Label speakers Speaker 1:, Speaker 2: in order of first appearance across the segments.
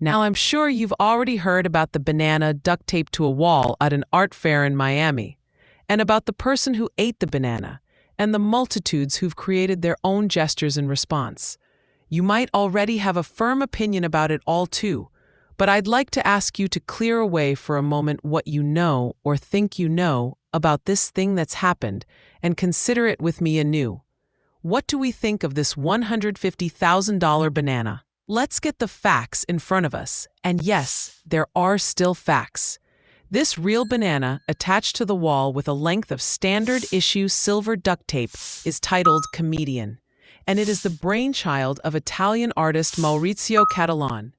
Speaker 1: Now, I'm sure you've already heard about the banana duct taped to a wall at an art fair in Miami, and about the person who ate the banana, and the multitudes who've created their own gestures in response. You might already have a firm opinion about it all too, but I'd like to ask you to clear away for a moment what you know or think you know about this thing that's happened, and consider it with me anew. What do we think of this $150,000 banana? Let's get the facts in front of us. And yes, there are still facts. This real banana, attached to the wall with a length of standard-issue silver duct tape, is titled Comedian, and it is the brainchild of Italian artist Maurizio Cattelan.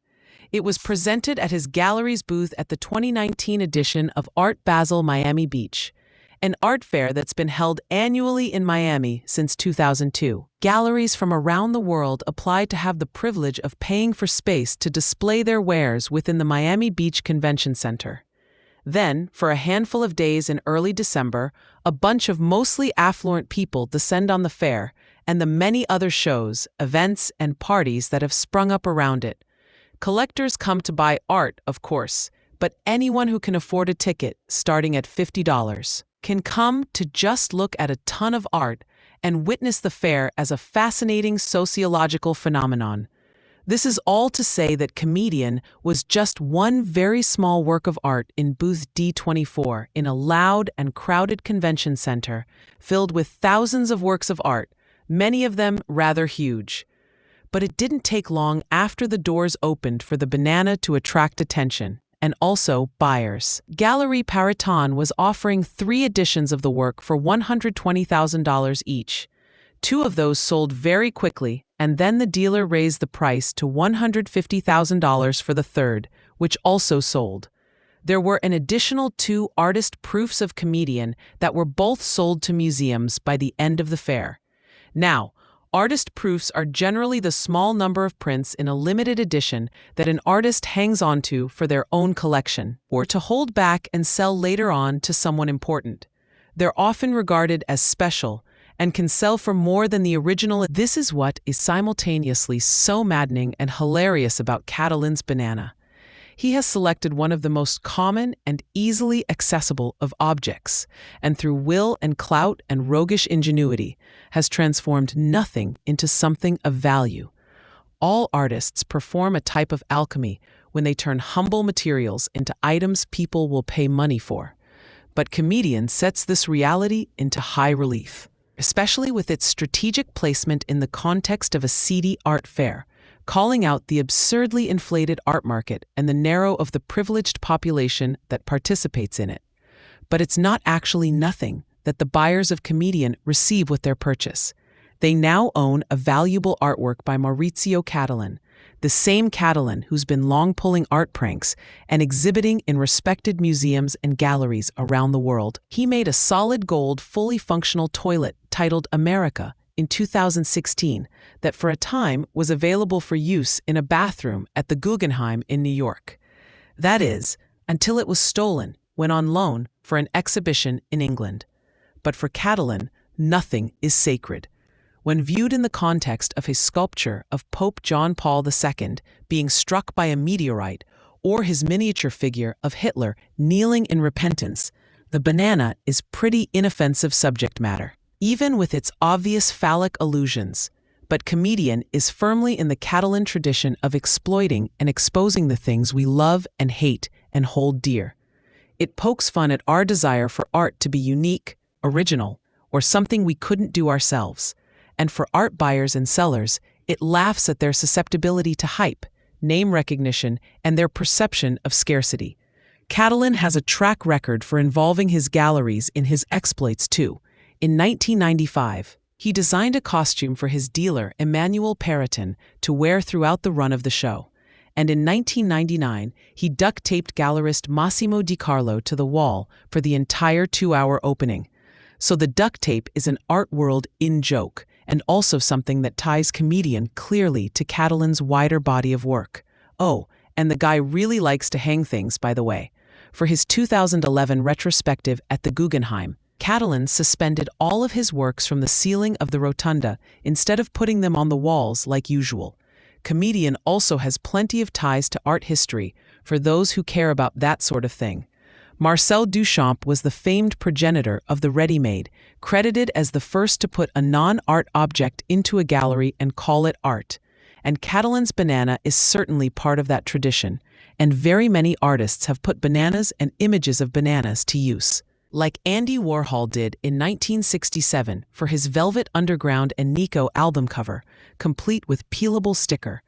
Speaker 1: It was presented at his gallery's booth at the 2019 edition of Art Basel Miami Beach, an art fair that's been held annually in Miami since 2002. Galleries from around the world applied to have the privilege of paying for space to display their wares within the Miami Beach Convention Center. Then, for a handful of days in early December, a bunch of mostly affluent people descend on the fair and the many other shows, events, and parties that have sprung up around it. Collectors come to buy art, of course, but anyone who can afford a ticket, starting at $50, can come to just look at a ton of art and witness the fair as a fascinating sociological phenomenon. This is all to say that Comedian was just one very small work of art in booth D24 in a loud and crowded convention center filled with thousands of works of art, many of them rather huge. But it didn't take long after the doors opened for the banana to attract attention, and also buyers. Gallery Perrotin was offering 3 editions of the work for $120,000 each. 2 of those sold very quickly, and then the dealer raised the price to $150,000 for the third, which also sold. There were an additional 2 artist proofs of Comedian that were both sold to museums by the end of the fair. Now, artist proofs are generally the small number of prints in a limited edition that an artist hangs onto for their own collection, or to hold back and sell later on to someone important. They're often regarded as special, and can sell for more than the original. This is what is simultaneously so maddening and hilarious about Cattelan's banana. He has selected one of the most common and easily accessible of objects, and through will and clout and roguish ingenuity, has transformed nothing into something of value. All artists perform a type of alchemy when they turn humble materials into items people will pay money for. But Comedian sets this reality into high relief, especially with its strategic placement in the context of a seedy art fair, calling out the absurdly inflated art market and the narrow of the privileged population that participates in it. But it's not actually nothing that the buyers of Comedian receive with their purchase. They now own a valuable artwork by Maurizio Cattelan, the same Cattelan who's been long pulling art pranks and exhibiting in respected museums and galleries around the world. He made a solid gold, fully functional toilet titled America in 2016 that for a time was available for use in a bathroom at the Guggenheim in New York. That is, until it was stolen when on loan for an exhibition in England. But for Cattelan, nothing is sacred. When viewed in the context of his sculpture of Pope John Paul II being struck by a meteorite, or his miniature figure of Hitler kneeling in repentance, the banana is pretty inoffensive subject matter, even with its obvious phallic allusions. But Comedian is firmly in the Cattelan tradition of exploiting and exposing the things we love and hate and hold dear. It pokes fun at our desire for art to be unique, original, or something we couldn't do ourselves. And for art buyers and sellers, it laughs at their susceptibility to hype, name recognition, and their perception of scarcity. Cattelan has a track record for involving his galleries in his exploits too. In 1995, he designed a costume for his dealer, Emmanuel Perrotin, to wear throughout the run of the show. And in 1999, he duct-taped gallerist Massimo Di Carlo to the wall for the entire 2-hour opening. So the duct tape is an art world in-joke, and also something that ties Comedian clearly to Cattelan's wider body of work. Oh, and the guy really likes to hang things, by the way. For his 2011 retrospective at the Guggenheim, Cattelan suspended all of his works from the ceiling of the rotunda instead of putting them on the walls like usual. Comedian also has plenty of ties to art history for those who care about that sort of thing. Marcel Duchamp was the famed progenitor of the ready-made, credited as the first to put a non-art object into a gallery and call it art. And Cattelan's banana is certainly part of that tradition, and very many artists have put bananas and images of bananas to use. Like Andy Warhol did in 1967 for his Velvet Underground and Nico album cover, complete with peelable sticker.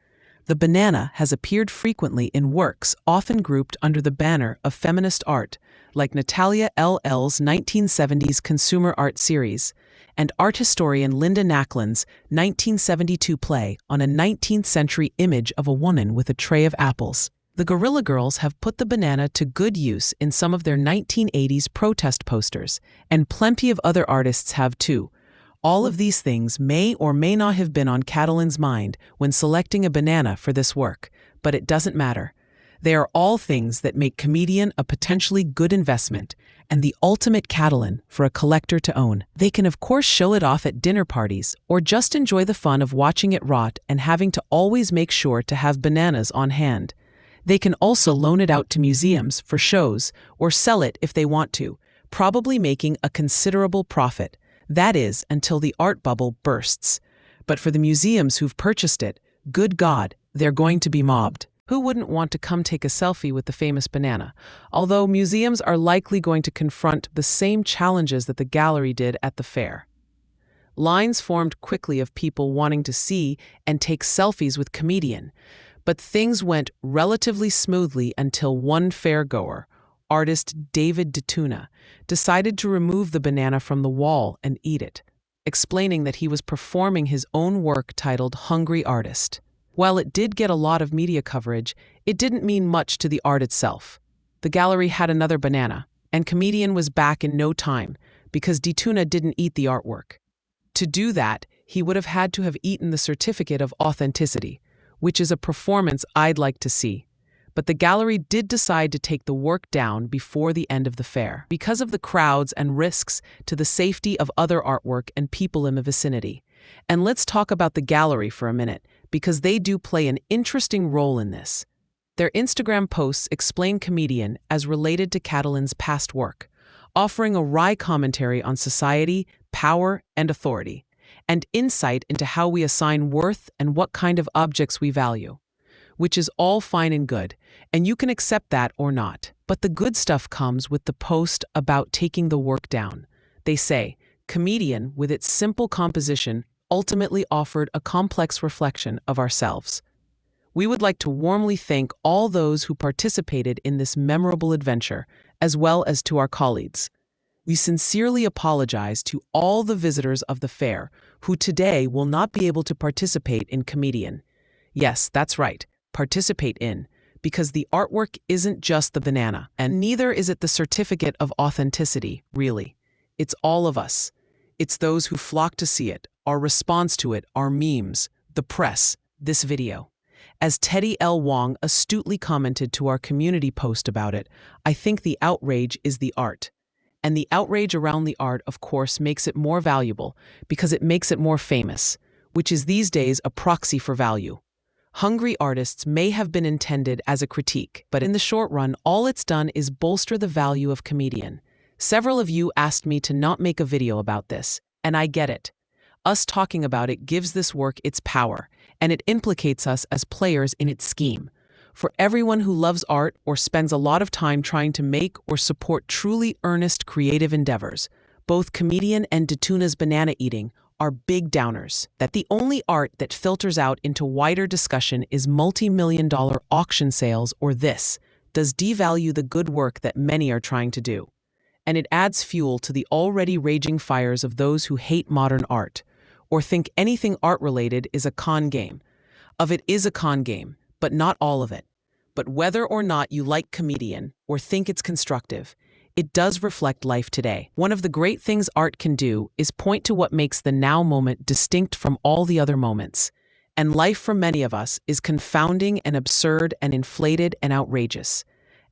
Speaker 1: The banana has appeared frequently in works often grouped under the banner of feminist art, like Natalia L.'s 1970s consumer art series, and art historian Linda Nacklin's 1972 play on a 19th century image of a woman with a tray of apples. The Guerrilla Girls have put the banana to good use in some of their 1980s protest posters, and plenty of other artists have too. All of these things may or may not have been on Cattelan's mind when selecting a banana for this work, but it doesn't matter. They are all things that make Comedian a potentially good investment and the ultimate Cattelan for a collector to own. They can of course show it off at dinner parties or just enjoy the fun of watching it rot and having to always make sure to have bananas on hand. They can also loan it out to museums for shows or sell it if they want to, probably making a considerable profit. That is, until the art bubble bursts. But for the museums who've purchased it, good God, they're going to be mobbed. Who wouldn't want to come take a selfie with the famous banana? Although museums are likely going to confront the same challenges that the gallery did at the fair. Lines formed quickly of people wanting to see and take selfies with Comedian, but things went relatively smoothly until one fairgoer, artist David DeTuna, decided to remove the banana from the wall and eat it, explaining that he was performing his own work titled Hungry Artist. While it did get a lot of media coverage, it didn't mean much to the art itself. The gallery had another banana, and Comedian was back in no time because DeTuna didn't eat the artwork. To do that, he would have had to have eaten the certificate of authenticity, which is a performance I'd like to see. But the gallery did decide to take the work down before the end of the fair because of the crowds and risks to the safety of other artwork and people in the vicinity. And let's talk about the gallery for a minute, because they do play an interesting role in this. Their Instagram posts explain Comedian as related to Cattelan's past work, offering a wry commentary on society, power, and authority, and insight into how we assign worth and what kind of objects we value. Which is all fine and good, and you can accept that or not. But the good stuff comes with the post about taking the work down. They say, Comedian, with its simple composition, ultimately offered a complex reflection of ourselves. We would like to warmly thank all those who participated in this memorable adventure, as well as to our colleagues. We sincerely apologize to all the visitors of the fair who today will not be able to participate in Comedian. Yes, that's right. Participate in, because the artwork isn't just the banana, and neither is it the certificate of authenticity, really. It's all of us. It's those who flock to see it, our response to it, our memes, the press, this video. As Teddy L. Wong astutely commented to our community post about it, I think the outrage is the art. And the outrage around the art, of course, makes it more valuable because it makes it more famous, which is these days a proxy for value. Hungry Artists may have been intended as a critique, but in the short run, all it's done is bolster the value of Comedian. Several of you asked me to not make a video about this, and I get it. Us talking about it gives this work its power, and it implicates us as players in its scheme. For everyone who loves art or spends a lot of time trying to make or support truly earnest creative endeavors, both Comedian and DeTuna's banana eating are big downers. That the only art that filters out into wider discussion is multi-million-dollar auction sales or this does devalue the good work that many are trying to do. And it adds fuel to the already raging fires of those who hate modern art, or think anything art-related is a con game. Of it is a con game, but not all of it. But whether or not you like Comedian or think it's constructive, it does reflect life today. One of the great things art can do is point to what makes the now moment distinct from all the other moments. And life for many of us is confounding and absurd and inflated and outrageous.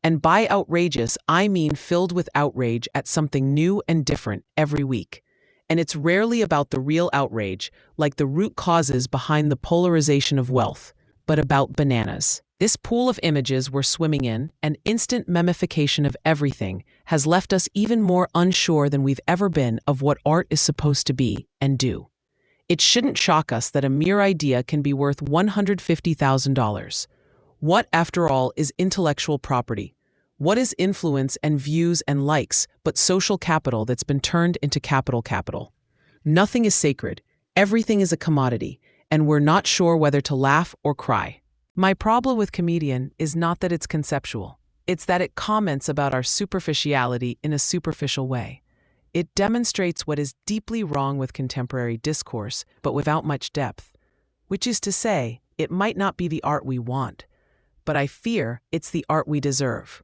Speaker 1: And by outrageous, I mean filled with outrage at something new and different every week. And it's rarely about the real outrage, like the root causes behind the polarization of wealth, but about bananas. This pool of images we're swimming in, an instant memification of everything, has left us even more unsure than we've ever been of what art is supposed to be and do. It shouldn't shock us that a mere idea can be worth $150,000. What, after all, is intellectual property? What is influence and views and likes but social capital that's been turned into capital? Nothing is sacred, everything is a commodity, and we're not sure whether to laugh or cry. My problem with Comedian is not that it's conceptual. It's that it comments about our superficiality in a superficial way. It demonstrates what is deeply wrong with contemporary discourse, but without much depth. Which is to say, it might not be the art we want, but I fear it's the art we deserve.